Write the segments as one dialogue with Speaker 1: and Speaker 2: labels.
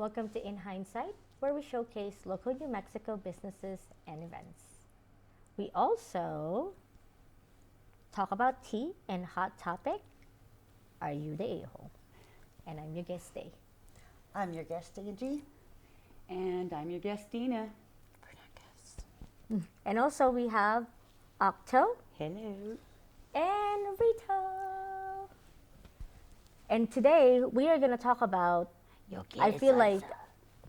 Speaker 1: Welcome to In Hindsight, where we showcase local New Mexico businesses and events. We also talk about tea and hot topic. Are you the a-hole? And I'm your guest, Day.
Speaker 2: I'm your guest, Angie.
Speaker 3: And I'm your guest, Dina.
Speaker 2: We're not guests.
Speaker 1: And also we have Octo
Speaker 3: Hello.
Speaker 1: and Rita. And today we are going to talk about, I feel like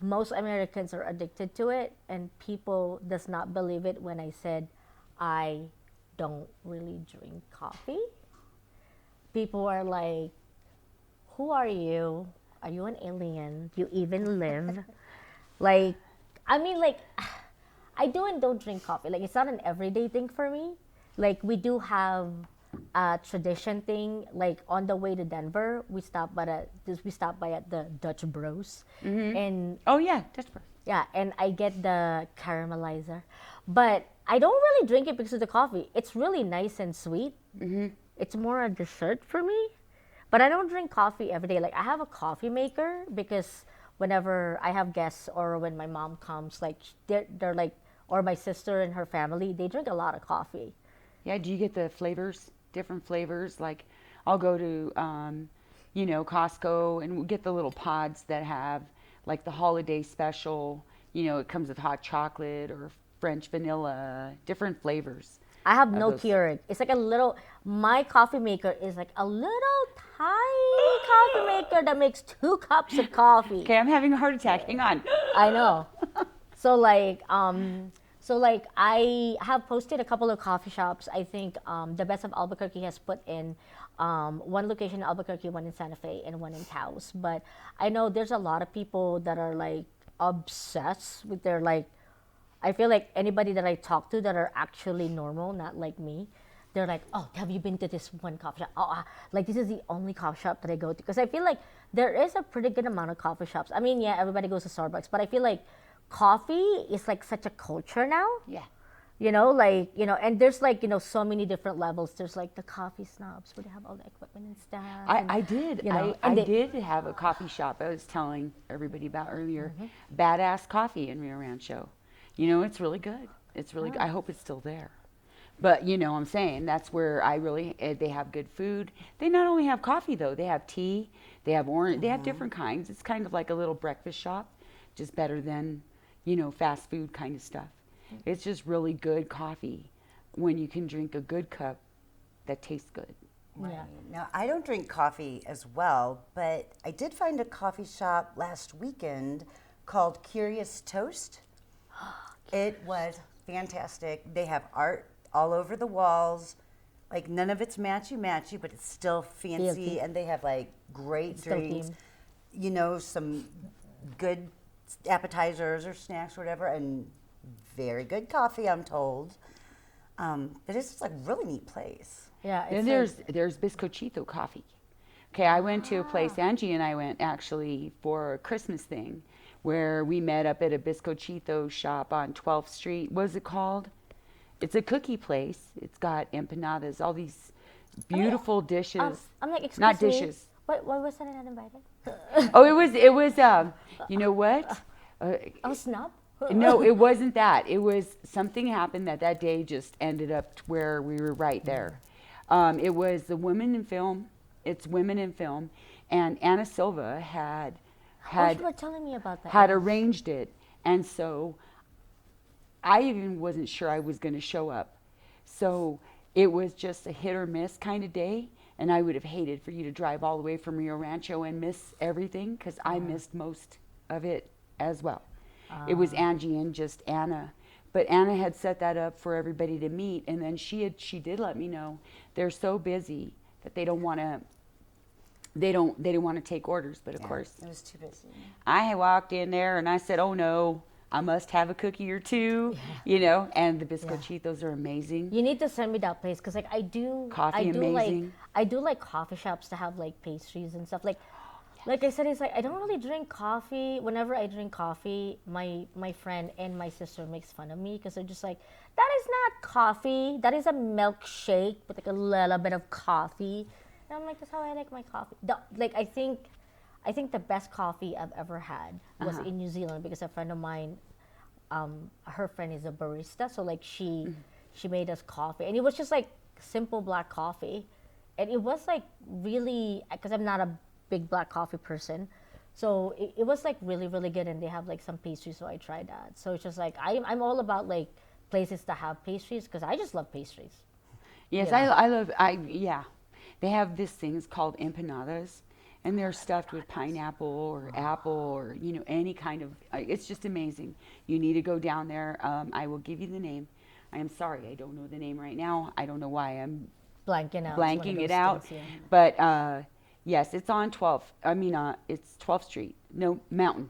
Speaker 1: most Americans are addicted to it, and people does not believe it when I said I don't really drink coffee. People are like, who are you? Are you an alien? Do you even live? Like, I mean, like, I do and don't drink coffee. Like, it's not an everyday thing for me. Like, we do have a tradition thing. Like, on the way to Denver, we stopped by at the Dutch Bros. And
Speaker 3: Oh, yeah, Dutch Bros.
Speaker 1: yeah, and I get the caramelizer. But I don't really drink it because of the coffee. It's really nice and sweet. It's more a dessert for me. But I don't drink coffee every day. Like, I have a coffee maker because whenever I have guests or when my mom comes, like, they're like, or my sister and her family, they drink a lot of coffee.
Speaker 3: Yeah, do you get the flavors, different flavors? Like, I'll go to, Costco and we'll get the little pods that have, like, the holiday special. It comes with hot chocolate or French vanilla, different flavors.
Speaker 1: I have no
Speaker 3: those.
Speaker 1: Keurig. It's like a little, my coffee maker is like a little tiny coffee maker that makes 2 cups of coffee.
Speaker 3: Okay, I'm having a heart attack. Hang on.
Speaker 1: I know. So like I have posted a couple of coffee shops. I think the Best of Albuquerque has put in one location in Albuquerque, one in Santa Fe, and one in Taos. But I know there's a lot of people that are like obsessed with their like. I feel like anybody that I talk to that are actually normal, not like me, they're like, oh, have you been to this one coffee shop? Oh, like this is the only coffee shop that I go to. Because I feel like there is a pretty good amount of coffee shops. I mean, yeah, everybody goes to Starbucks, but I feel like coffee is like such a culture now.
Speaker 3: Yeah.
Speaker 1: And there's like, so many different levels. There's like the coffee snobs where they have all the equipment and stuff.
Speaker 3: I did.
Speaker 1: and
Speaker 3: I
Speaker 1: they-
Speaker 3: did have a coffee shop I was telling everybody about earlier. Badass Coffee in Rio Rancho. It's really good. It's really good. I hope it's still there. But, I'm saying that's where they have good food. They not only have coffee, though. They have tea. They have orange. They have different kinds. It's kind of like a little breakfast shop, just better than, fast food kind of stuff. It's just really good coffee when you can drink a good cup that tastes good.
Speaker 1: Yeah.
Speaker 2: Now, I don't drink coffee as well, but I did find a coffee shop last weekend called Curious Toast. It was fantastic. They have art all over the walls. Like, none of it's matchy-matchy, but it's still fancy.
Speaker 1: Fancy.
Speaker 2: And they have, like, great
Speaker 1: Still
Speaker 2: drinks.
Speaker 1: themed.
Speaker 2: Some good appetizers or snacks or whatever, and very good coffee, I'm told. But it's just, like, really neat place.
Speaker 1: Yeah.
Speaker 3: Then there's Bizcochito Coffee. Okay, I went to a place, Angie and I went actually for a Christmas thing, where we met up at a Bizcochito shop on 12th Street. What is it called? It's a cookie place. It's got empanadas, all these beautiful dishes.
Speaker 1: I'm like, excuse
Speaker 3: Not
Speaker 1: me.
Speaker 3: dishes.
Speaker 1: Why was I not invited?
Speaker 3: Oh, it was, you know what?
Speaker 1: Oh, snub?
Speaker 3: No, it wasn't that. It was something happened that day just ended up to where we were right there. It was the Women in Film. It's Women in Film. And Anna Silva had
Speaker 1: you were telling me about that.
Speaker 3: had arranged it. And so I even wasn't sure I was going to show up. So it was just a hit or miss kind of day. And I would have hated for you to drive all the way from Rio Rancho and miss everything, because I missed most of it as well. It was Angie and just Anna. But Anna had set that up for everybody to meet. And then she did let me know they're so busy that they don't want to. They don't want to take orders, but of course,
Speaker 2: It was too busy.
Speaker 3: I walked in there and I said, "Oh no, I must have a cookie or two," And the bizcochitos are amazing.
Speaker 1: You need to send me that place because, like, I do
Speaker 3: Amazing.
Speaker 1: I do like coffee shops to have like pastries and stuff. Like I said, it's like I don't really drink coffee. Whenever I drink coffee, my friend and my sister makes fun of me because they're just like, that is not coffee. That is a milkshake with like a little bit of coffee. And I'm like, that's how I like my coffee. I think I think the best coffee I've ever had was in New Zealand because a friend of mine, her friend is a barista, so like she made us coffee, and it was just like simple black coffee, and it was like really, because I'm not a big black coffee person, so it was like really really good, and they have like some pastries, so I tried that. So it's just like I'm all about like places that have pastries because I just love pastries.
Speaker 3: Yes,
Speaker 1: Yeah.
Speaker 3: I love, yeah. They have this things called empanadas, and they're stuffed with pineapple or apple or, you know, any kind of, it's just amazing. You need to go down there. I will give you the name. I am sorry, I don't know the name right now. I don't know why I'm
Speaker 1: Blanking out. It's one of
Speaker 3: blanking
Speaker 1: those
Speaker 3: it out.
Speaker 1: things, yeah.
Speaker 3: But yes, it's on 12th. I mean, it's 12th Street. No, Mountain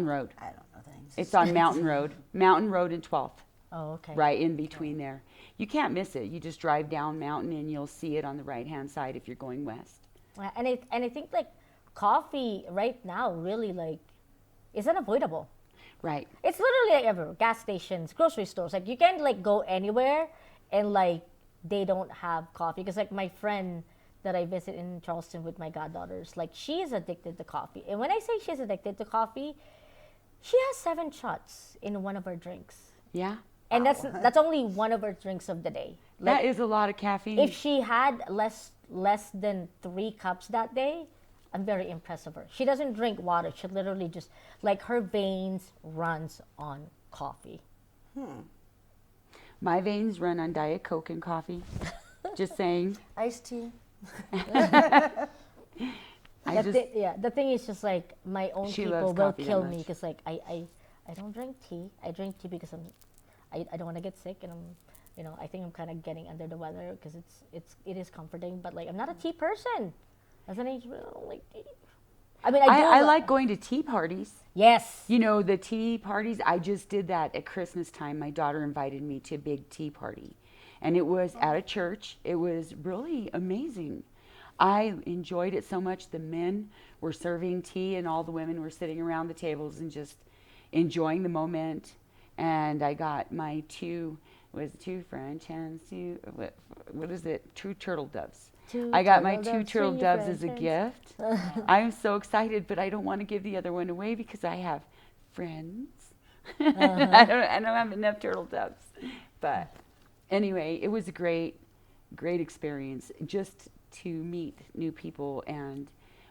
Speaker 3: Road.
Speaker 2: I don't know things.
Speaker 3: It's on Mountain Road and 12th.
Speaker 1: Oh, okay.
Speaker 3: Right in between there. You can't miss it. You just drive down Mountain and you'll see it on the right-hand side if you're going west.
Speaker 1: And I think like coffee right now really like is unavoidable.
Speaker 3: Right.
Speaker 1: It's literally like everywhere, gas stations, grocery stores. Like you can like go anywhere and like they don't have coffee. Because like my friend that I visit in Charleston with my goddaughters, like she is addicted to coffee. And when I say she's addicted to coffee, she has 7 shots in one of her drinks.
Speaker 3: Yeah.
Speaker 1: And that's only one of her drinks of the day. Like,
Speaker 3: That is a lot of caffeine.
Speaker 1: if she had less than 3 cups that day, I'm very impressed of her. She doesn't drink water. She literally just like her veins runs on coffee.
Speaker 3: My veins run on Diet Coke and coffee. Just saying.
Speaker 2: Iced tea.
Speaker 1: The thing is just like my own
Speaker 3: She
Speaker 1: people
Speaker 3: loves
Speaker 1: will
Speaker 3: coffee that
Speaker 1: kill me
Speaker 3: much.
Speaker 1: because like I don't drink tea. I drink tea because I don't want to get sick, and I think I'm kind of getting under the weather because it is comforting, but like I'm not a tea person. As an age, I don't like tea. I mean,
Speaker 3: I like going to tea parties.
Speaker 1: Yes.
Speaker 3: You know, the tea parties, I just did that at Christmas time. My daughter invited me to a big tea party. And it was at a church. It was really amazing. I enjoyed it so much. The men were serving tea and all the women were sitting around the tables and just enjoying the moment. And I got my two French hens, what is it? 2 turtle doves. I got my 2 turtle doves as a gift. I'm so excited, but I don't want to give the other one away because I have friends. I don't have enough turtle doves. But anyway, it was a great experience just to meet new people and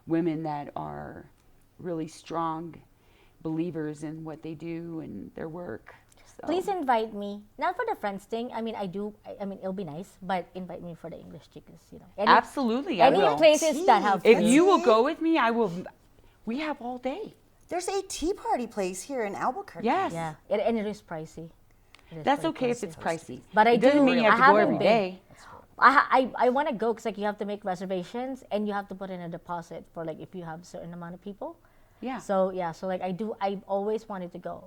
Speaker 3: women that are really strong believers in what they do and their work. So.
Speaker 1: Please invite me. Not for the friends thing. I mean, I mean, it'll be nice, but invite me for the English tea, because
Speaker 3: Absolutely, I
Speaker 1: any
Speaker 3: will.
Speaker 1: places that have
Speaker 3: If
Speaker 1: food.
Speaker 3: you will go with me, I will. We have all day.
Speaker 2: There's a tea party place here in Albuquerque.
Speaker 3: Yes.
Speaker 1: Yeah, and it is pricey. It is
Speaker 3: That's
Speaker 1: pretty
Speaker 3: okay if
Speaker 1: pricey.
Speaker 3: it's pricey.
Speaker 1: But
Speaker 3: it doesn't mean you have to go every
Speaker 1: haven't been.
Speaker 3: day.
Speaker 1: I want to go because like you have to make reservations and you have to put in a deposit for like if you have a certain amount of people.
Speaker 3: Yeah.
Speaker 1: So like I've always wanted to go.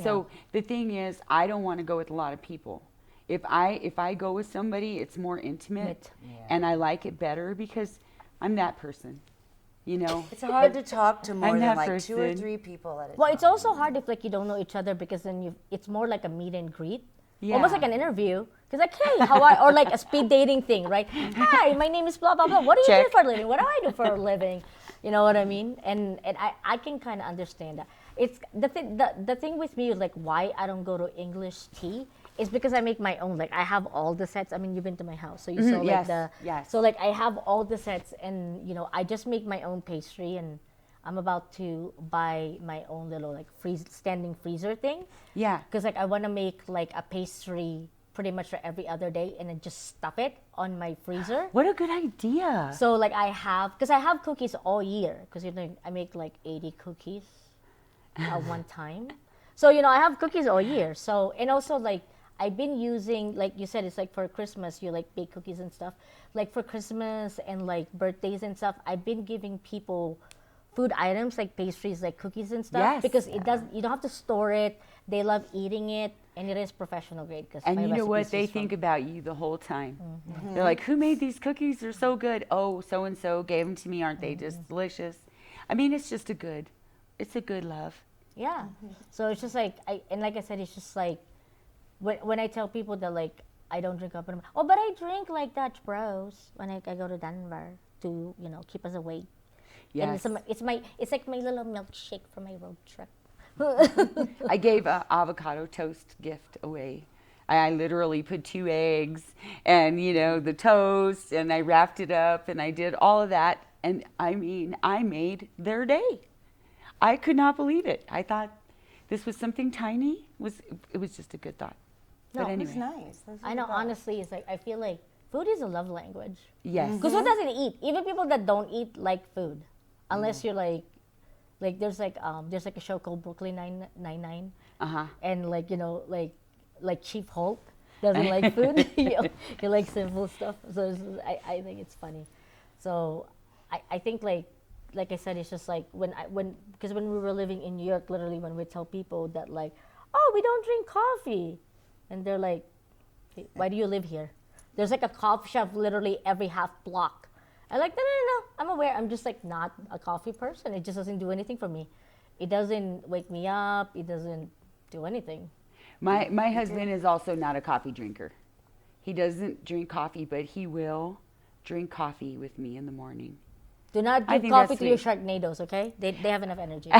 Speaker 3: So the thing is, I don't want to go with a lot of people. If I go with somebody, it's more intimate, and I like it better because I'm that person. You know.
Speaker 2: It's hard to talk to more
Speaker 3: I'm
Speaker 2: than
Speaker 3: that
Speaker 2: like 2 or
Speaker 3: person.
Speaker 2: 3 people at a time.
Speaker 1: Well, it's also hard if like you don't know each other because then it's more like a meet and greet.
Speaker 3: Yeah.
Speaker 1: Almost like an interview. Because like, hey, how are, or like a speed dating thing, right? Hi, my name is blah, blah, blah. What do you do for a living? What do I do for a living? You know what I mean? And I can kind of understand that. It's the thing with me, like why I don't go to English tea is because I make my own. Like I have all the sets. I mean, you've been to my house, so you saw like
Speaker 3: yes.
Speaker 1: So like I have all the sets, and I just make my own pastry, and I'm about to buy my own little like standing freezer thing.
Speaker 3: Yeah.
Speaker 1: Because like I want to make like a pastry pretty much for every other day, and then just stuff it on my freezer.
Speaker 3: What a good idea.
Speaker 1: So like I have cookies all year because I make like 80 cookies at one time. So I have cookies all year. So and also like I've been using, like you said, it's like for Christmas you like bake cookies and stuff. Like for Christmas and like birthdays and stuff, I've been giving people food items like pastries, like cookies and stuff,
Speaker 3: Yes.
Speaker 1: because you don't have to store it. They love eating it, and it is professional grade.
Speaker 3: And you know what? They think about you the whole time. They're like, who made these cookies? They're so good. Oh, so-and-so gave them to me. Aren't they just delicious? I mean, it's just it's a good love.
Speaker 1: Yeah. So it's just like, like I said, it's just like, when I tell people that like, I don't drink up, oh, but I drink like Dutch Bros when I go to Denver to, keep us awake. And
Speaker 3: Yes.
Speaker 1: it's like my little milkshake for my road trip.
Speaker 3: I gave an avocado toast gift away. I literally put 2 eggs and, the toast, and I wrapped it up, and I did all of that. And I mean, I made their day. I could not believe it. I thought this was something tiny. It was just a good thought.
Speaker 1: No,
Speaker 3: But
Speaker 1: it
Speaker 2: That's
Speaker 3: anyway,
Speaker 2: nice. That's
Speaker 1: I know,
Speaker 2: really good.
Speaker 1: honestly, it's like, I feel like food is a love language.
Speaker 3: yes.
Speaker 1: Because who doesn't eat? Even people that don't eat like food. Unless you're like there's like a show called Brooklyn Nine-Nine.
Speaker 3: Uh-huh.
Speaker 1: And like Chief Holt doesn't like food. he likes simple stuff. So I think it's funny. So I think like I said, it's just like because when we were living in New York, literally when we tell people that like, oh, we don't drink coffee, and they're like, hey, why do you live here? There's like a coffee shop literally every half block. I'm like, no, I'm aware. I'm just like not a coffee person. It just doesn't do anything for me. It doesn't wake me up. It doesn't do anything.
Speaker 3: My husband is also not a coffee drinker. He doesn't drink coffee, but he will drink coffee with me in the morning.
Speaker 1: Do not
Speaker 3: I
Speaker 1: give
Speaker 3: think
Speaker 1: coffee
Speaker 3: that's
Speaker 1: to your
Speaker 3: sweet.
Speaker 1: Sharknadoes, okay? They have enough energy.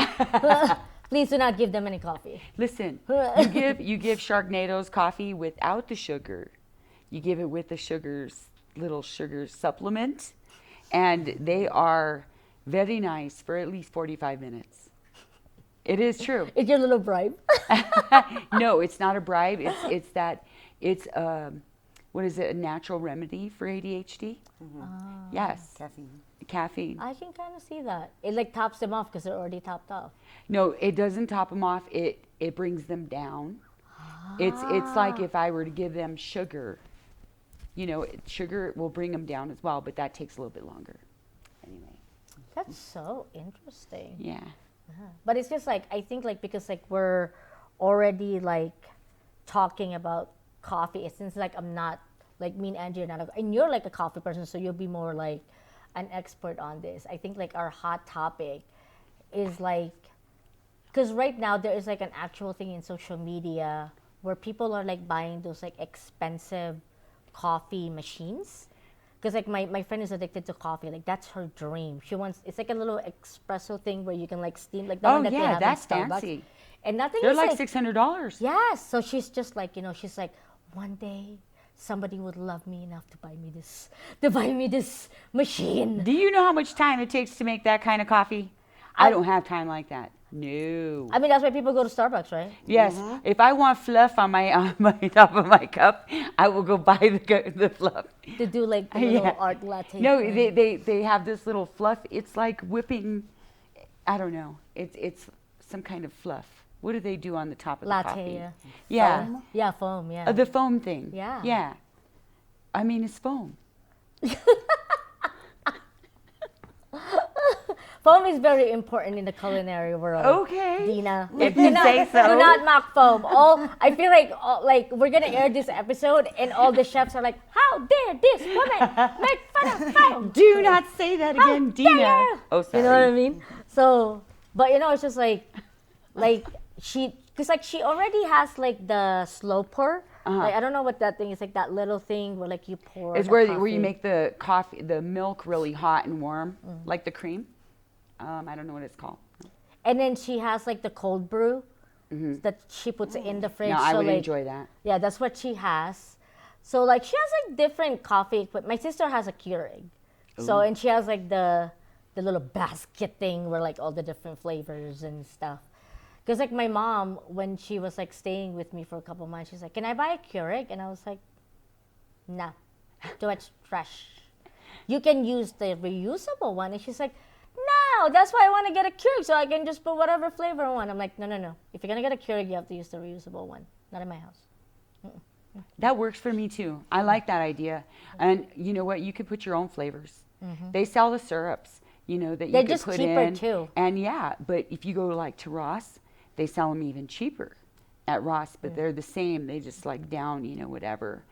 Speaker 1: Please do not give them any coffee.
Speaker 3: Listen, you give Sharknadoes coffee without the sugar. You give it with the little sugar supplement, and they are very nice for at least 45 minutes. It is true.
Speaker 1: It's your little bribe.
Speaker 3: No, it's not a bribe. It's what is it? A natural remedy for ADHD? Yes, caffeine.
Speaker 1: I can kind of see that. It like tops them off because they're already topped off.
Speaker 3: No, it doesn't top them off. It brings them down. It's like if I were to give them sugar. Sugar will bring them down as well, but that takes a little bit longer. Anyway,
Speaker 1: That's so interesting.
Speaker 3: yeah.
Speaker 1: But it's just like I think like because like we're already like talking about coffee. Since like I'm not like me and Angie are not, and you're like a coffee person, so you'll be more like an expert on this. I think like our hot topic is like because right now there is like an actual thing in social media where people are like buying those like expensive coffee machines. Because like my friend is addicted to coffee. Like that's her dream. She wants it's like a little espresso thing where you can like steam like the one that they have
Speaker 3: that's
Speaker 1: in Starbucks.
Speaker 3: fancy.
Speaker 1: And nothing
Speaker 3: They're
Speaker 1: is
Speaker 3: like $600.
Speaker 1: Yes. So she's just like, she's like, one day somebody would love me enough to buy me this machine.
Speaker 3: Do you know how much time it takes to make that kind of coffee? I don't have time like that. No.
Speaker 1: I mean, that's why people go to Starbucks, right?
Speaker 3: Yes. If I want fluff on my top of my cup, I will go buy the fluff.
Speaker 1: To do like the little art latte.
Speaker 3: No,
Speaker 1: thing.
Speaker 3: they have this little fluff. It's like whipping. I don't know. It's some kind of fluff. What do they do on the top of the coffee?
Speaker 1: Latte,
Speaker 3: Yeah.
Speaker 1: Foam? Yeah, foam, yeah.
Speaker 3: The foam thing.
Speaker 1: Yeah.
Speaker 3: Yeah. I mean, it's foam.
Speaker 1: Foam is very important in the culinary world.
Speaker 3: Okay.
Speaker 1: Dina.
Speaker 3: If you say so.
Speaker 1: Do not mock foam. I feel like we're gonna air this episode and all the chefs are like, how dare this woman make fun of foam?
Speaker 3: Do not say that again, Dina.
Speaker 1: dare.
Speaker 3: Oh, sorry.
Speaker 1: You know what I mean? So, but it's just like because like she already has like the slow pour. Like I don't know what that thing is, like that little thing where like you pour.
Speaker 3: It's
Speaker 1: the
Speaker 3: where
Speaker 1: coffee.
Speaker 3: you make the milk really hot and warm, like the cream. I don't know what it's called.
Speaker 1: And then she has like the cold brew that she puts in the fridge.
Speaker 3: No, I
Speaker 1: so
Speaker 3: would
Speaker 1: like,
Speaker 3: enjoy that.
Speaker 1: Yeah, that's what she has. So like she has like different coffee equipment. My sister has a Keurig. So and she has like the little basket thing where like all the different flavors and stuff. Because like my mom, when she was like staying with me for a couple months, she's like, "Can I buy a Keurig?" And I was like, "No, too much trash. You can use the reusable one." And she's like, "No, that's why I want to get a Keurig so I can just put whatever flavor I want." I'm like, no. If you're gonna get a Keurig, you have to use the reusable one. Not in my house.
Speaker 3: That works for me too. I like that idea. And you know what? You could put your own flavors. They sell the syrups, that you
Speaker 1: They're
Speaker 3: could
Speaker 1: just
Speaker 3: put
Speaker 1: cheaper,
Speaker 3: in.
Speaker 1: too.
Speaker 3: And yeah, but if you go like to Ross, they sell them even cheaper at Ross, but they're the same. They just like down, whatever.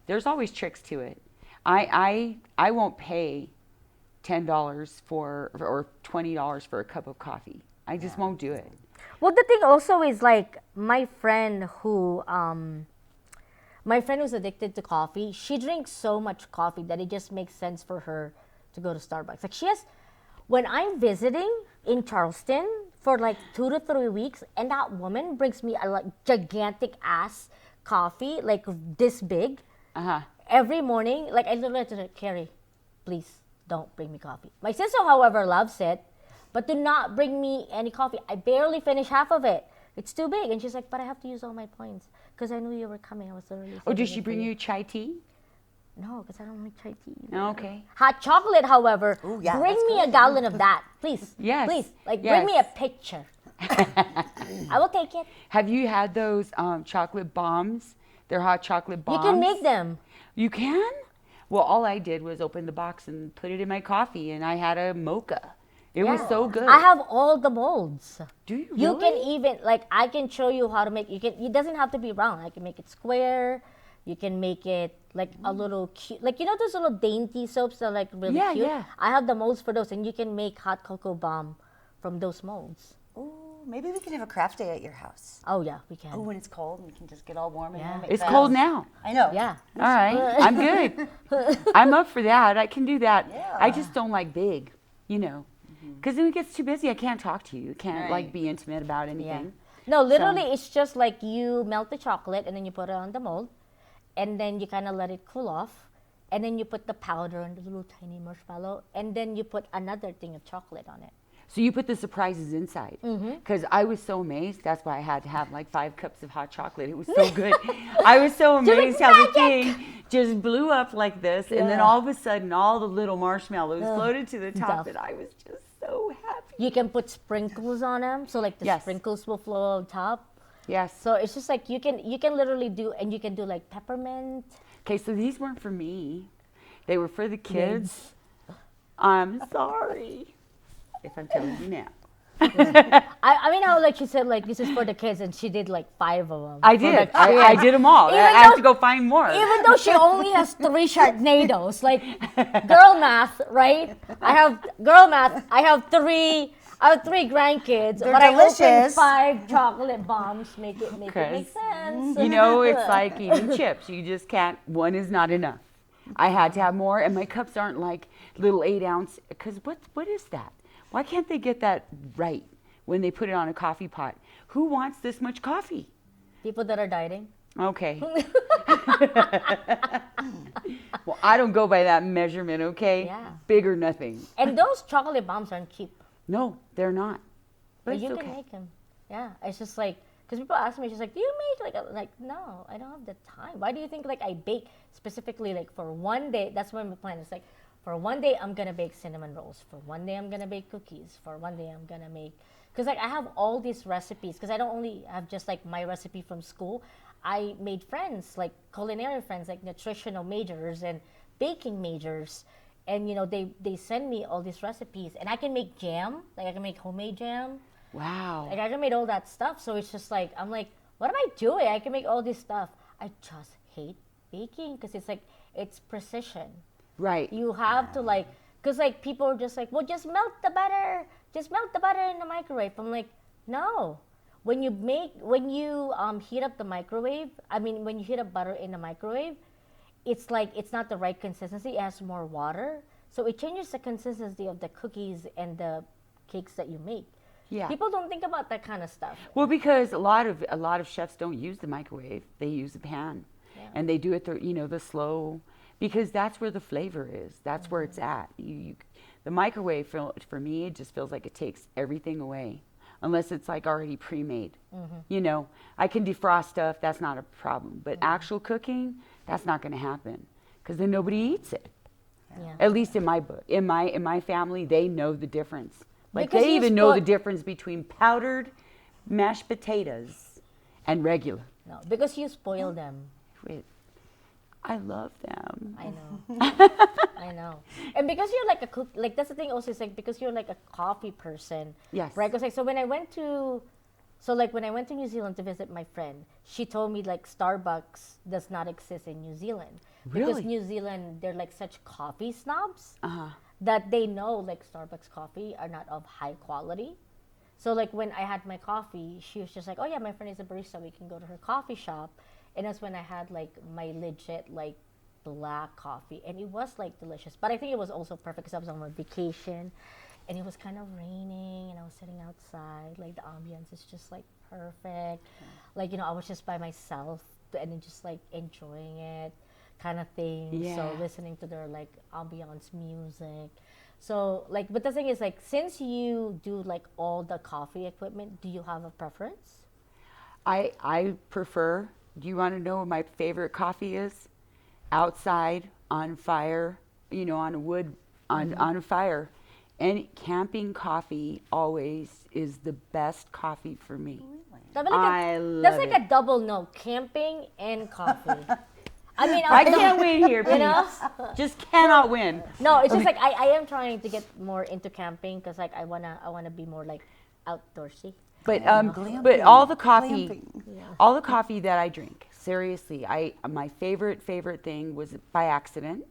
Speaker 3: There's always tricks to it. I won't pay $10 or $20 for a cup of coffee. I just won't do it.
Speaker 1: Well, the thing also is like my friend who's addicted to coffee. She drinks so much coffee that it just makes sense for her to go to Starbucks. Like when I'm visiting in Charleston for like 2 to 3 weeks, and that woman brings me a like gigantic ass coffee, like this big, every morning. Like I literally told her, Carrie, please don't bring me coffee. My sister, however, loves it, but do not bring me any coffee. I barely finish half of it. It's too big. And she's like, but I have to use all my points because I knew you were coming. I was literally.
Speaker 3: Oh, did
Speaker 1: saving
Speaker 3: she
Speaker 1: it for
Speaker 3: bring you chai tea?
Speaker 1: No, because I don't like chai tea.
Speaker 3: Okay.
Speaker 1: Hot chocolate, however,
Speaker 2: Ooh, yeah,
Speaker 1: bring
Speaker 2: that's
Speaker 1: me a
Speaker 2: good.
Speaker 1: gallon of that, please.
Speaker 3: Yes,
Speaker 1: Please, like
Speaker 3: yes.
Speaker 1: bring me a picture. I will take it.
Speaker 3: Have you had those chocolate bombs? They're hot chocolate bombs.
Speaker 1: You can make them.
Speaker 3: You can? Well, all I did was open the box and put it in my coffee, and I had a mocha. It was so good.
Speaker 1: I have all the molds.
Speaker 3: Do you
Speaker 1: You can
Speaker 3: really?
Speaker 1: even like I can show you how to make. You can. It doesn't have to be round. I can make it square. You can make it like a little cute, like you know those little dainty soaps that are like really
Speaker 3: Yeah,
Speaker 1: cute.
Speaker 3: yeah.
Speaker 1: I have the molds for those, and you can make hot cocoa bomb from those molds.
Speaker 2: Ooh, maybe we can have a craft day at your house.
Speaker 1: Oh yeah, we can.
Speaker 2: Oh, when it's cold, we can just get all warm and
Speaker 1: Yeah.
Speaker 2: make
Speaker 3: It's
Speaker 2: fast.
Speaker 3: cold now.
Speaker 2: I know.
Speaker 1: Yeah.
Speaker 3: All right. I'm good. I'm up for that. I can do that.
Speaker 2: Yeah.
Speaker 3: I just don't like big, you know. Because then it gets too busy. I can't talk to you. I can't like
Speaker 2: Right.
Speaker 3: be intimate about
Speaker 1: Yeah.
Speaker 3: anything.
Speaker 1: No, literally, it's just like you melt the chocolate and then you put it on the mold, and then you kind of let it cool off, and then you put the powder and the little tiny marshmallow, and then you put another thing of chocolate on it.
Speaker 3: So you put the surprises inside. Because I was so amazed. That's why I had to have like 5 cups of hot chocolate. It was so good. I was so amazed how the thing just blew up like this. And then
Speaker 1: Yeah.
Speaker 3: all of a sudden, all the little marshmallows floated to the top.
Speaker 1: Stuff.
Speaker 3: And I was just so happy.
Speaker 1: You can put sprinkles on them, so like the
Speaker 3: Yes.
Speaker 1: sprinkles will flow on top.
Speaker 3: Yes.
Speaker 1: So it's just like you can literally do, and you can do like peppermint.
Speaker 3: Okay, so these weren't for me. They were for the kids. I'm sorry if I'm telling you now.
Speaker 1: I mean how like she said like this is for the kids, and she did like 5 of them.
Speaker 3: I
Speaker 1: for
Speaker 3: did.
Speaker 1: the
Speaker 3: I
Speaker 1: kids.
Speaker 3: did them all.
Speaker 1: Even
Speaker 3: I have
Speaker 1: though-
Speaker 3: to go find more.
Speaker 1: Even though she only has 3 Sharknadoes, like girl math, right? I have girl math. I have 3 grandkids,
Speaker 2: They're
Speaker 1: but I opened
Speaker 2: delicious.
Speaker 1: 5 chocolate bombs. Make it make
Speaker 3: Chris,
Speaker 1: sense.
Speaker 3: You know, it's like eating chips. You just can't, one is not enough. I had to have more, and my cups aren't like little 8-ounce, because what is that? Why can't they get that right when they put it on a coffee pot? Who wants this much coffee?
Speaker 1: People that are dieting.
Speaker 3: Okay. Well, I don't go by that measurement, okay?
Speaker 1: Yeah.
Speaker 3: Big or nothing.
Speaker 1: And those chocolate bombs aren't cheap.
Speaker 3: No, they're not. But
Speaker 1: But
Speaker 3: it's
Speaker 1: you
Speaker 3: okay.
Speaker 1: can make them. Yeah, it's just like because people ask me, she's like, "Do you make like no, I don't have the time. Why do you think like I bake specifically like for one day?" That's what my plan is like. For one day, I'm gonna bake cinnamon rolls. For one day, I'm gonna bake cookies. For one day, I'm gonna make because like I have all these recipes because I don't only have just like my recipe from school. I made friends like culinary friends, like nutritional majors and baking majors. And you know they send me all these recipes, and I can make jam. Like I can make homemade jam.
Speaker 3: Wow.
Speaker 1: Like I can make all that stuff. So it's just like I'm like, what am I doing? I can make all this stuff. I just hate baking because it's like it's precision.
Speaker 3: Right.
Speaker 1: You have to like, because like people are just like, well, just melt the butter. Just melt the butter in the microwave. I'm like, no. When you heat up the microwave, when you heat up butter in the microwave, it's like it's not the right consistency. It has more water, so it changes the consistency of the cookies and the cakes that you make.
Speaker 3: Yeah.
Speaker 1: People don't think about that kind of stuff.
Speaker 3: Well, because a lot of chefs don't use the microwave; they use the pan, and they do it the slow, because that's where the flavor is. That's where it's at. The microwave for me, it just feels like it takes everything away, unless it's like already pre-made. I can defrost stuff; that's not a problem. But actual cooking, that's not going to happen, because then nobody eats it.
Speaker 1: Yeah.
Speaker 3: At least in my book, in my family, they know the difference. Like
Speaker 1: Because
Speaker 3: they
Speaker 1: you
Speaker 3: even know the
Speaker 1: spoil-
Speaker 3: difference between powdered mashed potatoes and regular.
Speaker 1: No, because you spoil them.
Speaker 3: Wait, I love them.
Speaker 1: I know. I know. And because you're like a cook, like that's the thing also is like because you're like a coffee person.
Speaker 3: Yes.
Speaker 1: Right? Because like when I went to New Zealand to visit my friend, she told me like Starbucks does not exist in New Zealand. Because
Speaker 3: Really?
Speaker 1: New Zealand, they're like such coffee snobs
Speaker 3: Uh-huh.
Speaker 1: that they know like Starbucks coffee are not of high quality. So like when I had my coffee, she was just like, "Oh yeah, my friend is a barista. We can go to her coffee shop." And that's when I had like my legit like black coffee, and it was like delicious. But I think it was also perfect because I was on my vacation, and it was kind of raining, and I was sitting outside. Like the ambience is just like perfect. Like, you know, I was just by myself and then just like enjoying it, kind of thing.
Speaker 3: Yeah.
Speaker 1: So listening to their like ambiance music. So like, but the thing is like, since you do like all the coffee equipment, do you have a preference?
Speaker 3: I prefer, do you want to know what my favorite coffee is? Outside, on fire, you know, on a wood, on a fire. And camping coffee always is the best coffee for me.
Speaker 1: That'd be like
Speaker 3: I love
Speaker 1: that's like
Speaker 3: it.
Speaker 1: a double no, camping and coffee. I mean,
Speaker 3: I can't win here,
Speaker 1: you know?
Speaker 3: please. Just cannot win.
Speaker 1: No, it's just like I am trying to get more into camping because like I wanna be more like outdoorsy.
Speaker 3: But
Speaker 2: Glamping.
Speaker 3: but all the coffee,
Speaker 2: Glamping.
Speaker 3: all the coffee that I drink, seriously, my favorite thing was by accident.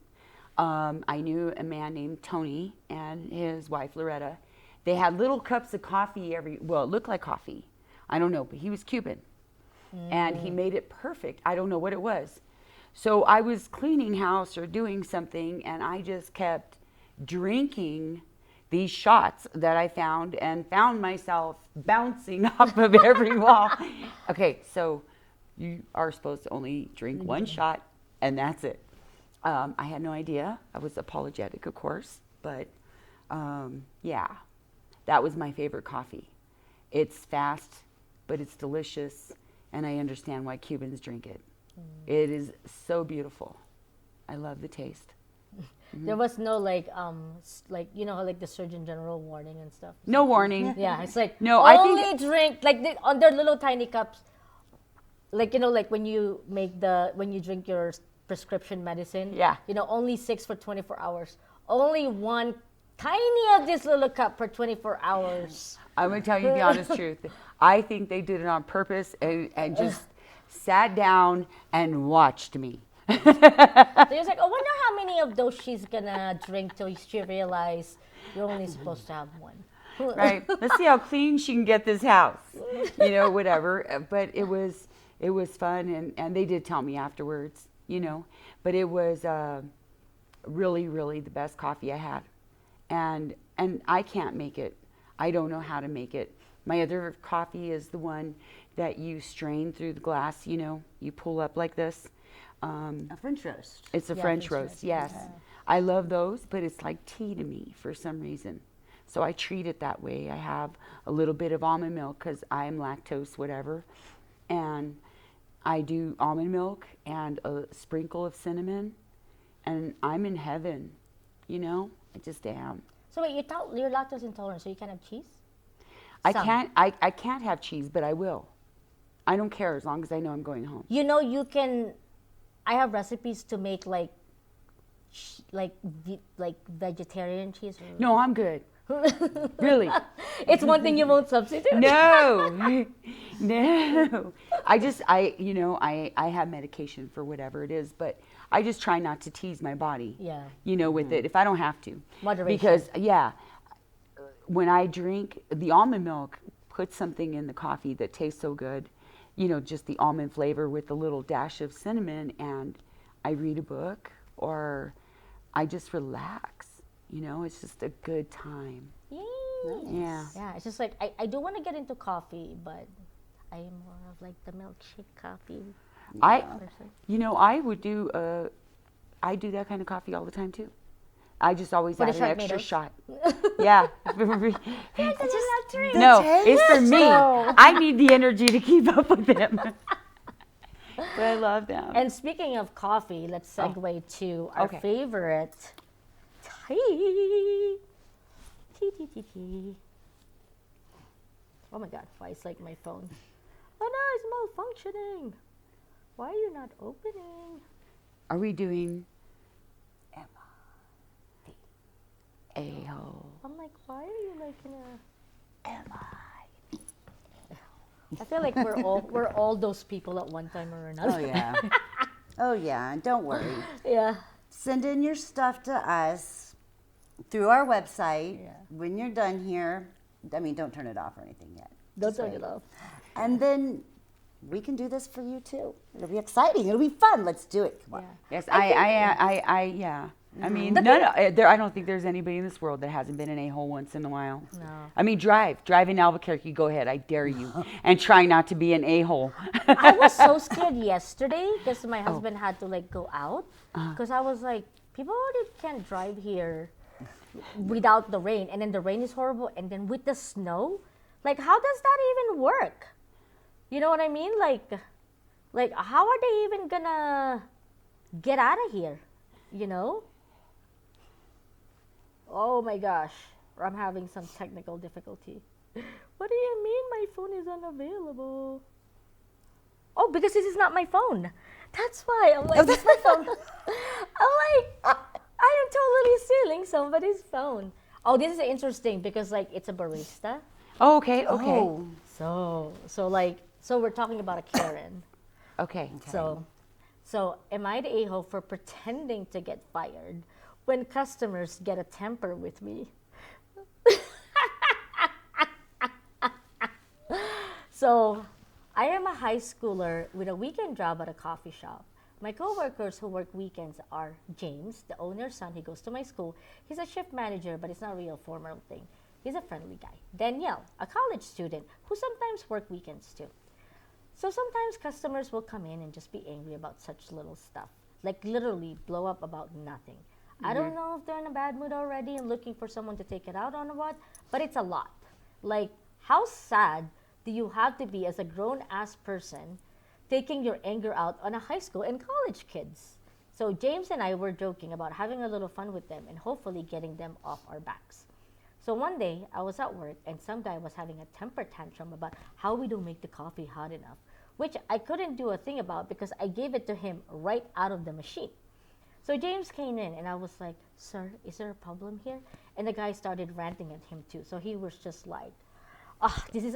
Speaker 3: I knew a man named Tony and his wife Loretta. They had little cups of coffee it looked like coffee. I don't know, but he was Cuban, and he made it perfect. I don't know what it was. So I was cleaning house or doing something, and I just kept drinking these shots that I found and found myself bouncing off of every wall. Okay, so you are supposed to only drink one shot, and that's it. I had no idea. I was apologetic, of course, but yeah, that was my favorite coffee. It's fast, but it's delicious, and I understand why Cubans drink it. It is so beautiful. I love the taste.
Speaker 1: There was no like like you know how like the Surgeon General warning and stuff.
Speaker 3: No warning.
Speaker 1: Yeah, it's like
Speaker 3: No, I
Speaker 1: only
Speaker 3: think-
Speaker 1: drink like on their little tiny cups. Like you know, like when you drink your prescription medicine.
Speaker 3: Yeah.
Speaker 1: You know, only 6 for 24 hours. Only one tiny of this little cup for 24 hours.
Speaker 3: I'm going to tell you the honest truth. I think they did it on purpose and just sat down and watched me.
Speaker 1: So you're like, I wonder how many of those she's gonna drink till she realize you're only supposed to have one.
Speaker 3: Right? Let's see how clean she can get this house. You know, whatever. But it was fun, and they did tell me afterwards, you know. But it was really, really the best coffee I had. And I can't make it. I don't know how to make it. My other coffee is the one that you strain through the glass, you know. You pull up like this.
Speaker 2: A French roast.
Speaker 3: It's a French roast, yes.
Speaker 2: yeah.
Speaker 3: I love those, but it's like tea to me for some reason. So I treat it that way. I have a little bit of almond milk because I am lactose, whatever. And I do almond milk and a sprinkle of cinnamon. And I'm in heaven, you know? I just am.
Speaker 1: So wait, you're lactose intolerant, so you can't have cheese?
Speaker 3: I
Speaker 1: Some.
Speaker 3: can't have cheese, but I will. I don't care as long as I know I'm going home.
Speaker 1: You know, you can. I have recipes to make like vegetarian cheese.
Speaker 3: No, I'm good. Really.
Speaker 1: It's one thing you won't substitute.
Speaker 3: No, no. I have medication for whatever it is, but I just try not to tease my body.
Speaker 1: Yeah.
Speaker 3: You know, with it if I don't have to.
Speaker 1: Moderation.
Speaker 3: Because when I drink the almond milk, put something in the coffee that tastes so good. You know, just the almond flavor with a little dash of cinnamon, and I read a book or I just relax. You know, it's just a good time.
Speaker 1: Yay.
Speaker 3: Yeah.
Speaker 1: Yeah, it's just like I do want to get into coffee, but I am more of like the milkshake coffee person.
Speaker 3: You know, I do that kind of coffee all the time too. I just always
Speaker 1: For the
Speaker 3: add an extra
Speaker 1: Sharknadoes?
Speaker 3: shot. Yeah.
Speaker 1: Drink.
Speaker 3: No, it's for me. I need the energy to keep up with them. But I love them.
Speaker 1: And speaking of coffee, let's segue to our
Speaker 3: Okay.
Speaker 1: favorite tea. Tea. Oh my God! Why is like my phone? Oh no, it's malfunctioning. Why are you not opening?
Speaker 3: Are we doing a-hole?
Speaker 1: I'm like, why are you like in a? I feel like we're all those people at one time or another.
Speaker 2: Oh yeah. Oh yeah. Don't worry.
Speaker 1: Yeah.
Speaker 2: Send in your stuff to us through our website.
Speaker 1: Yeah.
Speaker 2: When you're done here, I mean, don't turn it off or anything yet.
Speaker 1: Don't
Speaker 2: Just
Speaker 1: turn
Speaker 2: wait.
Speaker 1: it off.
Speaker 2: And then we can do this for you too. It'll be exciting. It'll be fun. Let's do it. Come on.
Speaker 1: Yeah.
Speaker 3: Yes, I I mean, I don't think there's anybody in this world that hasn't been an a-hole once in a while.
Speaker 1: No.
Speaker 3: I mean, drive in Albuquerque. Go ahead, I dare you, and try not to be an a-hole.
Speaker 1: I was so scared yesterday because my husband had to like go out because I was like, people already can't drive here without the rain, and then the rain is horrible, and then with the snow, like how does that even work? You know what I mean? Like how are they even gonna get out of here? You know? Oh my gosh, I'm having some technical difficulty. What do you mean my phone is unavailable? Oh, because this is not my phone. That's why I'm like, this is my phone. I'm like, I am totally stealing somebody's phone. Oh, this is interesting because like it's a barista.
Speaker 3: Oh, okay.
Speaker 1: So we're talking about a Karen.
Speaker 3: Okay.
Speaker 1: So am I the a-hole for pretending to get fired when customers get a temper with me? So I am a high schooler with a weekend job at a coffee shop. My coworkers who work weekends are James, the owner's son. He goes to my school. He's a shift manager, but it's not a real formal thing. He's a friendly guy. Danielle, a college student who sometimes work weekends too. So sometimes customers will come in and just be angry about such little stuff, like literally blow up about nothing. I don't know if they're in a bad mood already and looking for someone to take it out on or what, but it's a lot. Like, how sad do you have to be as a grown-ass person taking your anger out on a high school and college kids? So James and I were joking about having a little fun with them and hopefully getting them off our backs. So one day, I was at work and some guy was having a temper tantrum about how we don't make the coffee hot enough, which I couldn't do a thing about because I gave it to him right out of the machine. So James came in and I was like, sir, is there a problem here? And the guy started ranting at him too. So he was just like, oh, this is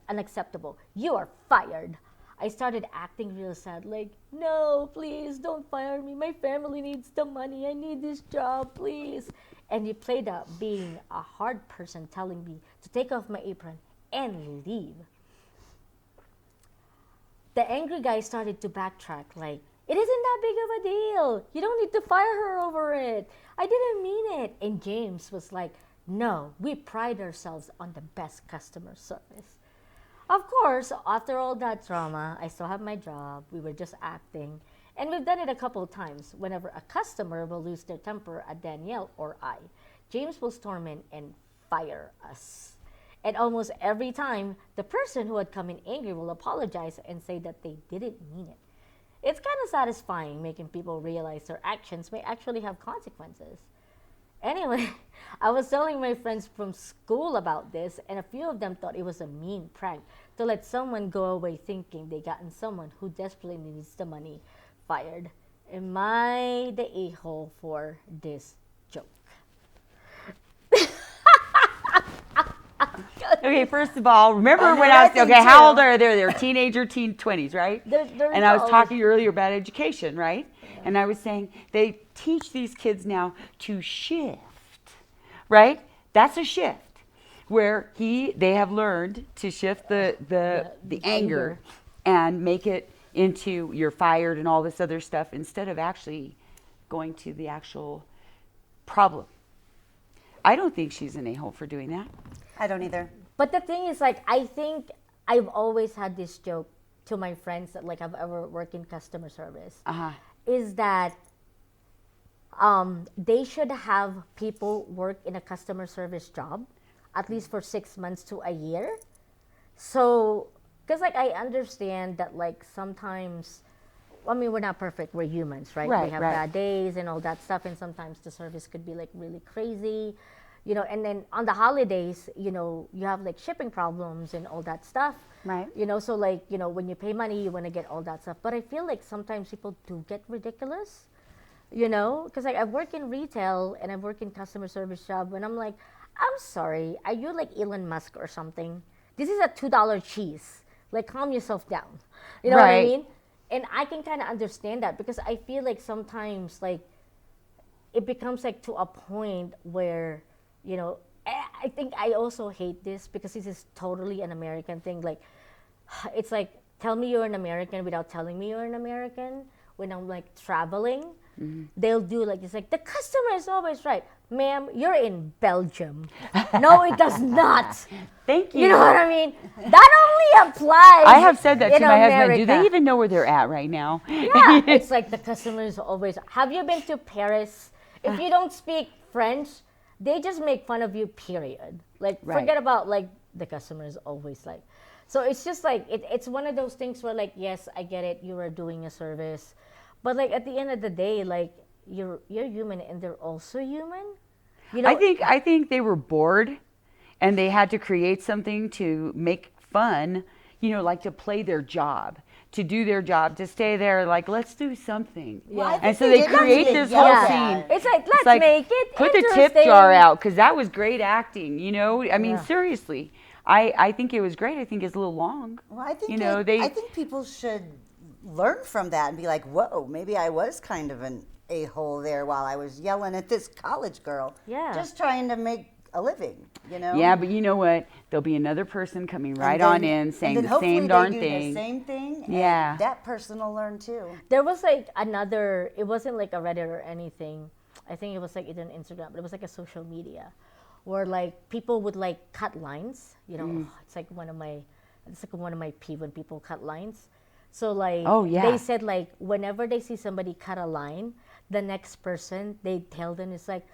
Speaker 1: unacceptable. You are fired. I started acting real sad, like, no, please don't fire me. My family needs the money. I need this job, please. And he played up being a hard person telling me to take off my apron and leave. The angry guy started to backtrack, like, it isn't that big of a deal. You don't need to fire her over it. I didn't mean it. And James was like, no, we pride ourselves on the best customer service. Of course, after all that drama, I still have my job. We were just acting. And we've done it a couple of times. Whenever a customer will lose their temper at Danielle or I, James will storm in and fire us. And almost every time, the person who had come in angry will apologize and say that they didn't mean it. It's kind of satisfying making people realize their actions may actually have consequences. Anyway, I was telling my friends from school about this, and a few of them thought it was a mean prank to let someone go away thinking they gotten someone who desperately needs the money fired. Am I the a-hole for this joke?
Speaker 3: Okay, first of all, remember when I was, okay, how old are they? They're teenager, teen 20s, right?
Speaker 1: They're
Speaker 3: and I was
Speaker 1: college.
Speaker 3: talking earlier about education, right? Yeah. And I was saying they teach these kids now to shift, right? That's a shift where they have learned to shift the anger and make it into you're fired and all this other stuff instead of actually going to the actual problem. I don't think she's an a-hole for doing that.
Speaker 2: I don't either.
Speaker 1: But the thing is, like, I think I've always had this joke to my friends that, like, I've ever worked in customer service, is that they should have people work in a customer service job at least for 6 months to a year. So, because, like, I understand that, like, sometimes, I mean, we're not perfect. We're humans, right? We have bad days and all that stuff, and sometimes the service could be, like, really crazy. You know, and then on the holidays, you know, you have like shipping problems and all that stuff.
Speaker 3: Right.
Speaker 1: You know, so like, you know, when you pay money, you want to get all that stuff. But I feel like sometimes people do get ridiculous, you know, because like I work in retail and I work in customer service job, and I'm like, I'm sorry, are you like Elon Musk or something? This is a $2 cheese. Like, calm yourself down. You know what I mean? And I can kind of understand that because I feel like sometimes like it becomes like to a point where, you know, I think I also hate this because this is totally an American thing. Like, it's like, tell me you're an American without telling me you're an American, when I'm like traveling, they'll do like, it's like, the customer is always right. Ma'am, you're in Belgium. No, it does not.
Speaker 3: Thank you.
Speaker 1: You know what I mean? That only applies.
Speaker 3: I have said that to
Speaker 1: in
Speaker 3: my husband.
Speaker 1: America.
Speaker 3: Do they even know where they're at right now?
Speaker 1: Yeah, it's like the customer is always. Have you been to Paris? If you don't speak French, they just make fun of you. Period. Like
Speaker 3: Right.
Speaker 1: forget about like the customer is always like. So it's just like it's one of those things where like, yes, I get it. You are doing a service, but like at the end of the day, like you're human and they're also human. You know.
Speaker 3: I think they were bored, and they had to create something to make fun. You know, like to play their job, to do their job, to stay there. Like, let's do something.
Speaker 2: Well, I
Speaker 3: And
Speaker 2: think
Speaker 3: so they
Speaker 2: did
Speaker 3: create
Speaker 2: need to
Speaker 3: this
Speaker 2: yell
Speaker 3: whole
Speaker 2: at
Speaker 3: scene.
Speaker 2: that.
Speaker 1: It's like let's
Speaker 3: like,
Speaker 1: make it
Speaker 3: put the tip
Speaker 1: interesting.
Speaker 3: jar out, because that was great acting. You know, I mean,
Speaker 1: Yeah.
Speaker 3: seriously, I think it was great. I think it's a little long.
Speaker 2: Well, I think
Speaker 3: You know, they.
Speaker 2: I think people should learn from that and be like, whoa, maybe I was kind of an a-hole there while I was yelling at this college girl.
Speaker 1: Yeah.
Speaker 2: Just trying to make a living, you know?
Speaker 3: Yeah, but you know what? There'll be another person coming right
Speaker 2: And
Speaker 3: on
Speaker 2: then-
Speaker 3: in saying
Speaker 2: and then
Speaker 3: the same darn
Speaker 2: hopefully they do
Speaker 3: thing.
Speaker 2: the same thing.
Speaker 3: Yeah.
Speaker 2: And that person will learn too.
Speaker 1: There was like another. It wasn't like a Reddit or anything. I think it was like either on Instagram, but it was like a social media, where like people would like cut lines. You know, it's like one of my peeve when people cut lines. So like,
Speaker 3: Oh, yeah.
Speaker 1: they said like whenever they see somebody cut a line, the next person they tell them it's like,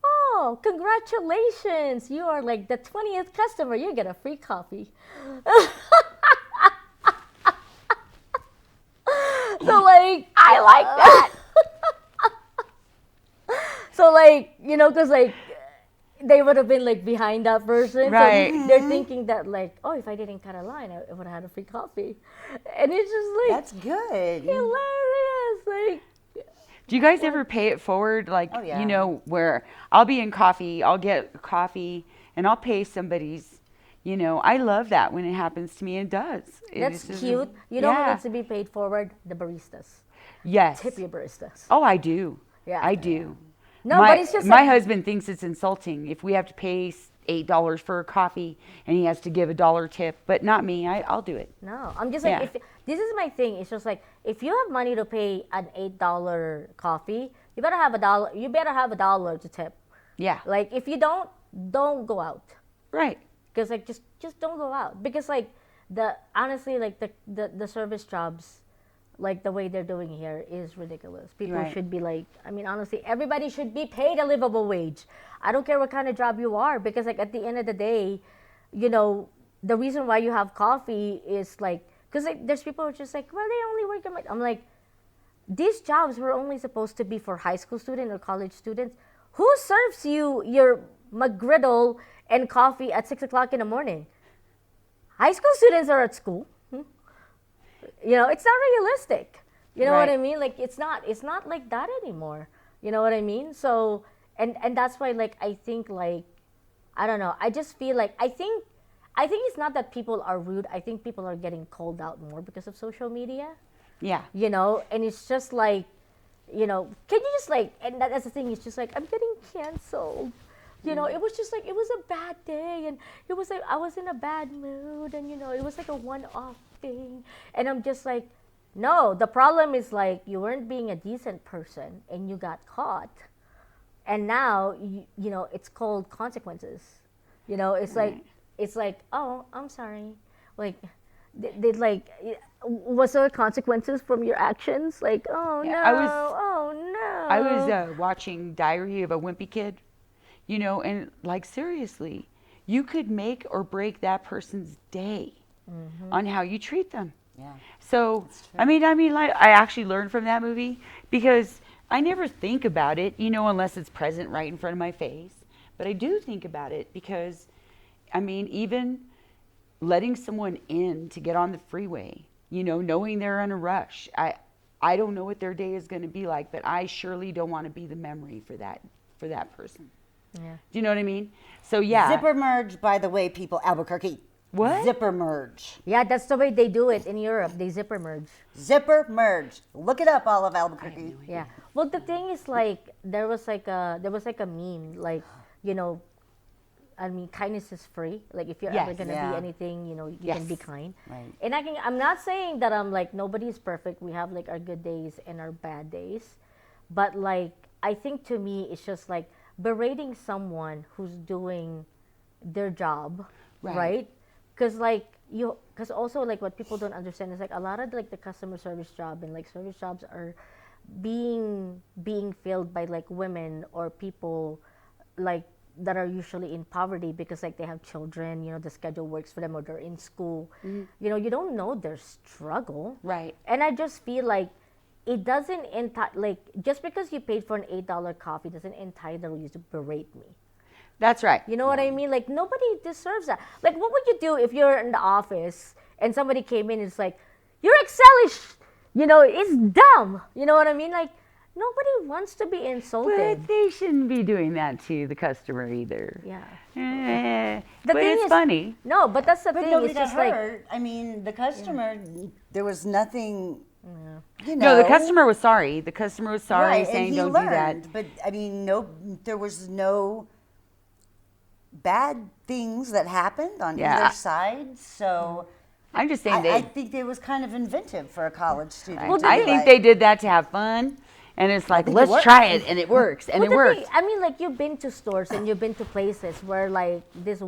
Speaker 1: oh, congratulations, you are like the 20th customer. You get a free coffee. So like, I like that. So like, you know, because like they would have been like behind that person.
Speaker 3: Right.
Speaker 1: So they're thinking that like, oh, if I didn't cut a line, I would have had a free coffee. And it's just like
Speaker 2: That's good.
Speaker 1: hilarious. Like,
Speaker 3: Do you guys ever pay it forward? Like,
Speaker 2: Oh, yeah.
Speaker 3: you know, where I'll be in coffee, I'll get coffee, and I'll pay somebody's. You know, I love that when it happens to me, and it does.
Speaker 1: that's
Speaker 3: It's just-
Speaker 1: cute. You know who
Speaker 3: yeah.
Speaker 1: needs to be paid forward? The baristas.
Speaker 3: Yes.
Speaker 1: Tip your baristas.
Speaker 3: Oh, I do.
Speaker 1: Yeah.
Speaker 3: I do.
Speaker 1: No,
Speaker 3: my,
Speaker 1: but it's just
Speaker 3: my
Speaker 1: like,
Speaker 3: husband thinks it's insulting if we have to pay $8 for a coffee and he has to give $1 tip, but not me. I'll do it.
Speaker 1: no, I'm just like,
Speaker 3: Yeah.
Speaker 1: if this is my thing. It's just like, if you have money to pay an $8 coffee, you better have $1. You better have $1 to tip.
Speaker 3: Yeah.
Speaker 1: Like, if you don't go out.
Speaker 3: Right.
Speaker 1: Because like just don't go out, because like honestly like the service jobs, like the way they're doing here is ridiculous. People
Speaker 3: Right.
Speaker 1: should be like, I mean, honestly, everybody should be paid a livable wage. I don't care what kind of job you are, because like at the end of the day, you know, the reason why you have coffee is like, because like there's people who are just like, well, they only work at I'm like, these jobs were only supposed to be for high school students or college students. Who serves you your McGriddle and coffee at 6 o'clock in the morning? High school students are at school. You know, it's not realistic. You know what I
Speaker 3: Right.
Speaker 1: mean? Like it's not like that anymore. You know what I mean? So and that's why like I think like I don't know. I just feel like I think it's not that people are rude. I think people are getting called out more because of social media.
Speaker 3: Yeah.
Speaker 1: You know, and it's just like, you know, can you just like, and that's the thing, it's just like, I'm getting canceled. You know, it was just like, it was a bad day, and it was like, I was in a bad mood, and you know, it was like a one-off thing. And I'm just like, no, the problem is like, you weren't being a decent person, and you got caught. And now, you know, it's called consequences. You know, it's like, oh, I'm sorry. Like, they like, was there consequences from your actions? Like, oh
Speaker 3: Yeah,
Speaker 1: no, oh no.
Speaker 3: I was watching Diary of a Wimpy Kid, you know, and like seriously, you could make or break that person's day on how you treat them.
Speaker 2: Yeah.
Speaker 3: So, I mean, like, I actually learned from that movie, because I never think about it, you know, unless it's present right in front of my face. But I do think about it because, I mean, even letting someone in to get on the freeway, you know, knowing they're in a rush. I don't know what their day is going to be like, but I surely don't want to be the memory for that person.
Speaker 1: Yeah.
Speaker 3: Do you know what I mean? So, yeah.
Speaker 2: Zipper merge, by the way, people, Albuquerque.
Speaker 3: What?
Speaker 2: Zipper merge.
Speaker 1: Yeah, that's the way they do it in Europe. They zipper merge.
Speaker 2: Zipper merge. Look it up, all of Albuquerque.
Speaker 1: Yeah. Well, the thing is, like, there was like a meme, like, you know, I mean, kindness is free. Like if you're
Speaker 3: Yes.
Speaker 1: ever gonna
Speaker 2: Yeah.
Speaker 1: be anything, you know, you
Speaker 3: Yes.
Speaker 1: can be kind.
Speaker 2: Right.
Speaker 1: And I'm not saying that I'm like nobody's perfect. We have like our good days and our bad days, but like I think to me it's just like berating someone who's doing their job,
Speaker 3: Right.
Speaker 1: right? Because like because also like what people don't understand is like a lot of like the customer service job and like service jobs are being filled by like women or people like that are usually in poverty because like they have children, you know, the schedule works for them or they're in school. You know, you don't know their struggle.
Speaker 3: Right.
Speaker 1: And I just feel like it doesn't like just because you paid for an $8 coffee doesn't entitle you to berate me.
Speaker 3: That's right.
Speaker 1: You know what I mean? Like nobody deserves that. Like what would you do if you're in the office and somebody came in and it's like, your Excel is, you know, it's dumb. You know what I mean? Like nobody wants to be insulted.
Speaker 3: But they shouldn't be doing that to the customer either.
Speaker 1: Yeah.
Speaker 3: But
Speaker 1: thing
Speaker 3: it's
Speaker 1: is-
Speaker 3: funny.
Speaker 1: No, but that's the
Speaker 2: But
Speaker 1: thing.
Speaker 2: nobody
Speaker 1: It's
Speaker 2: got
Speaker 1: just like
Speaker 2: hurt. I mean, the customer, there was nothing, you
Speaker 3: No,
Speaker 2: know.
Speaker 3: the customer was sorry. The customer was sorry,
Speaker 2: right,
Speaker 3: saying
Speaker 2: and he
Speaker 3: don't
Speaker 2: learned,
Speaker 3: do that.
Speaker 2: But I mean, there was no bad things that happened on
Speaker 3: Yeah.
Speaker 2: either side. So
Speaker 3: I'm just saying
Speaker 2: I think it was kind of inventive for a college student.
Speaker 1: Well,
Speaker 2: to
Speaker 3: I
Speaker 2: be
Speaker 3: think
Speaker 2: like,
Speaker 3: they did that to have fun. And it's like,
Speaker 2: think it
Speaker 3: let's
Speaker 2: worked.
Speaker 3: try it. And it works. And
Speaker 1: Well,
Speaker 3: it
Speaker 1: the
Speaker 3: worked.
Speaker 1: thing- I mean, like you've been to stores and you've been to places where like this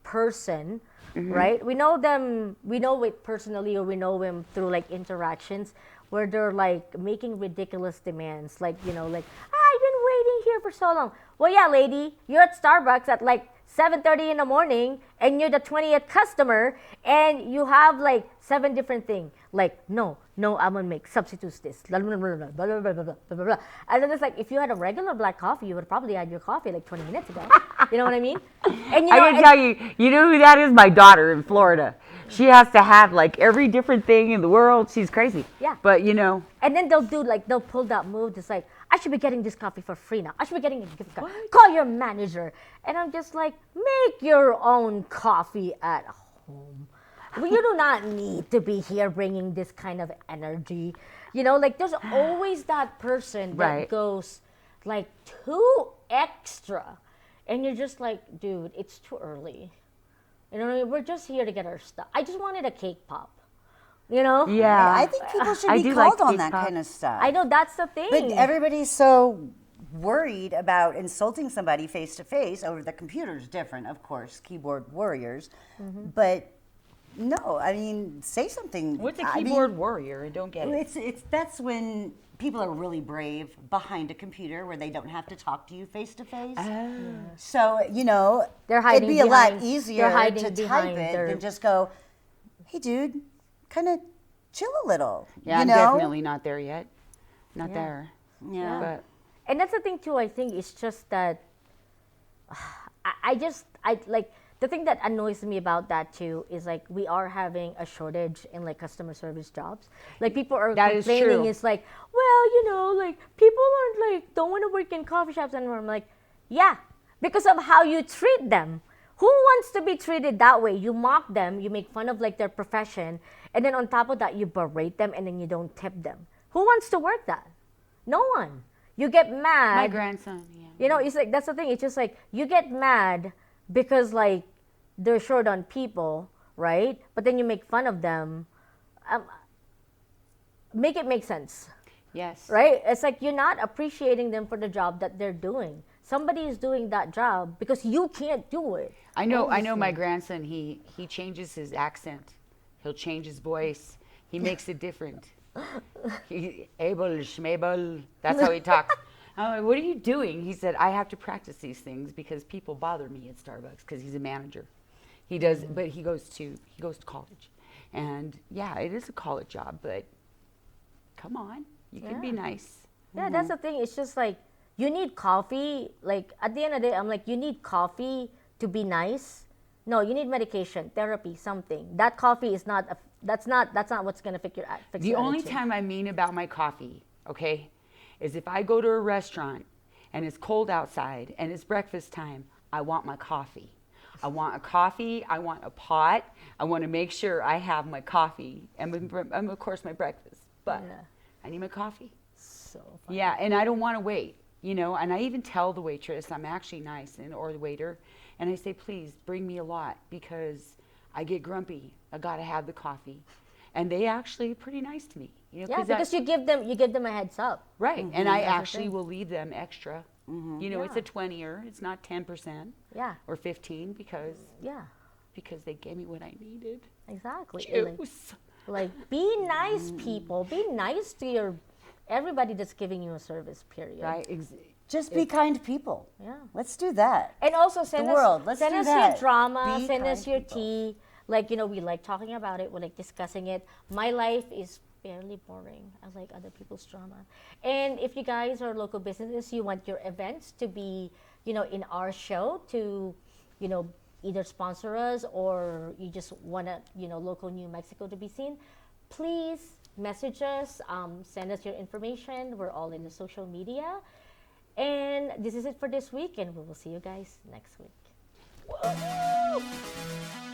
Speaker 1: person, right? We know them. We know it personally, or we know them through like interactions where they're like making ridiculous demands, like you know, like I've been waiting here for so long. Well, yeah, lady, you're at Starbucks at like 7:30 in the morning, and you're the 20th customer, and you have like 7 different things. Like, no, I'm gonna make substitutes this, blah, blah, blah, blah, blah, blah, blah, blah, blah, blah. And then it's like, if you had a regular black coffee, you would probably had your coffee like 20 minutes ago. You know what I mean? And you
Speaker 3: I
Speaker 1: know,
Speaker 3: can
Speaker 1: and-
Speaker 3: tell you, you know who that is? My daughter in Florida. She has to have like every different thing in the world. She's crazy.
Speaker 1: Yeah.
Speaker 3: But you know,
Speaker 1: And then they'll pull that move. It's like, I should be getting this coffee for free now. I should be getting a gift card. Call your manager. And I'm just like, make your own coffee at home. You do not need to be here bringing this kind of energy. You know, like there's always that person that
Speaker 3: Right.
Speaker 1: goes like too extra. And you're just like, dude, it's too early. You know, we're just here to get our stuff. I just wanted a cake pop. You know?
Speaker 3: yeah.
Speaker 2: I think people should
Speaker 3: I
Speaker 2: be
Speaker 3: do like
Speaker 2: called on
Speaker 3: cake
Speaker 2: that
Speaker 3: pop.
Speaker 2: kind of stuff.
Speaker 1: I know that's the thing.
Speaker 2: But everybody's so worried about insulting somebody face to face. Over the computer's different, of course, keyboard warriors. But no, I mean, say something.
Speaker 3: What's a
Speaker 2: I mean,
Speaker 3: keyboard warrior? I don't get it.
Speaker 2: It's that's when people are really brave behind a computer where they don't have to talk to you face to face. So you know,
Speaker 1: They're hiding
Speaker 2: it'd be a lot
Speaker 1: behind-
Speaker 2: easier
Speaker 1: they're hiding
Speaker 2: to type
Speaker 1: behind
Speaker 2: it
Speaker 1: their-
Speaker 2: than just go, "Hey, dude, kind of chill a little."
Speaker 3: Yeah,
Speaker 2: you
Speaker 3: I'm
Speaker 2: know?
Speaker 3: definitely not there yet. Not there.
Speaker 2: Yeah.
Speaker 3: But
Speaker 1: And that's the thing too. I think it's just that I like the thing that annoys me about that too is like we are having a shortage in like customer service jobs. Like people are
Speaker 3: That is
Speaker 1: complaining.
Speaker 3: true.
Speaker 1: It's like, well, you know, like people aren't like don't want to work in coffee shops anymore. I'm like, yeah, because of how you treat them. Who wants to be treated that way? You mock them, you make fun of like their profession, and then on top of that, you berate them, and then you don't tip them. Who wants to work that? No one. You get mad.
Speaker 3: my grandson, yeah.
Speaker 1: You know, it's like that's the thing. It's just like you get mad because like they're short on people, right? But then you make fun of them. Make it make sense,
Speaker 3: Yes.
Speaker 1: right? It's like you're not appreciating them for the job that they're doing. Somebody is doing that job because you can't do it.
Speaker 3: I know my grandson, he changes his accent. He'll change his voice. He makes it different. Abel Schmabel. That's how he talks. I'm like, what are you doing? He said, I have to practice these things because people bother me at Starbucks because he's a manager. He does, but he goes to college. And yeah, it is a college job, but come on, you can be
Speaker 1: Yeah.
Speaker 3: nice.
Speaker 1: Yeah, that's the thing. It's just like you need coffee. Like at the end of the day, I'm like, you need coffee to be nice. No, you need medication, therapy, something. That coffee is not. That's not what's gonna fix your fix
Speaker 3: The
Speaker 1: your
Speaker 3: only
Speaker 1: attitude.
Speaker 3: time I mean about my coffee, okay, is if I go to a restaurant and it's cold outside and it's breakfast time, I want my coffee. I want a coffee, I want a pot, I want to make sure I have my coffee and of course my breakfast, but
Speaker 1: Yeah.
Speaker 3: I need my coffee.
Speaker 1: So fun.
Speaker 3: Yeah, and I don't want to wait, you know, and I even tell the waitress I'm actually nice or the waiter, And I say, please bring me a lot because I get grumpy. I got to have the coffee. And they actually are pretty nice to me. You know,
Speaker 1: Yeah, because you give them a heads up.
Speaker 3: Right. And I
Speaker 1: That's the
Speaker 3: actually
Speaker 1: thing.
Speaker 3: will leave them extra. You know, it's
Speaker 1: Yeah.
Speaker 3: a 20-er. It's not 10%.
Speaker 1: Yeah.
Speaker 3: Or 15 because they gave me what I needed.
Speaker 1: Exactly. And
Speaker 3: Juice.
Speaker 1: like be nice, people. Be nice to everybody that's giving you a service. Period.
Speaker 3: Right.
Speaker 2: Just be kind people.
Speaker 1: Yeah.
Speaker 2: Let's do that.
Speaker 1: And also send
Speaker 2: The
Speaker 1: us
Speaker 2: world. Let's
Speaker 1: send
Speaker 2: do
Speaker 1: us
Speaker 2: that.
Speaker 1: your drama.
Speaker 2: Be
Speaker 1: Send us
Speaker 2: kind
Speaker 1: your
Speaker 2: people.
Speaker 1: tea. Like, you know, we like talking about it. We like discussing it. My life is fairly boring. I like other people's drama. And if you guys are local businesses, you want your events to be, you know, in our show to, you know, either sponsor us or you just want to, you know, local New Mexico to be seen, please message us, send us your information. We're all in the social media. And this is it for this week, and we will see you guys next week.
Speaker 3: Woo!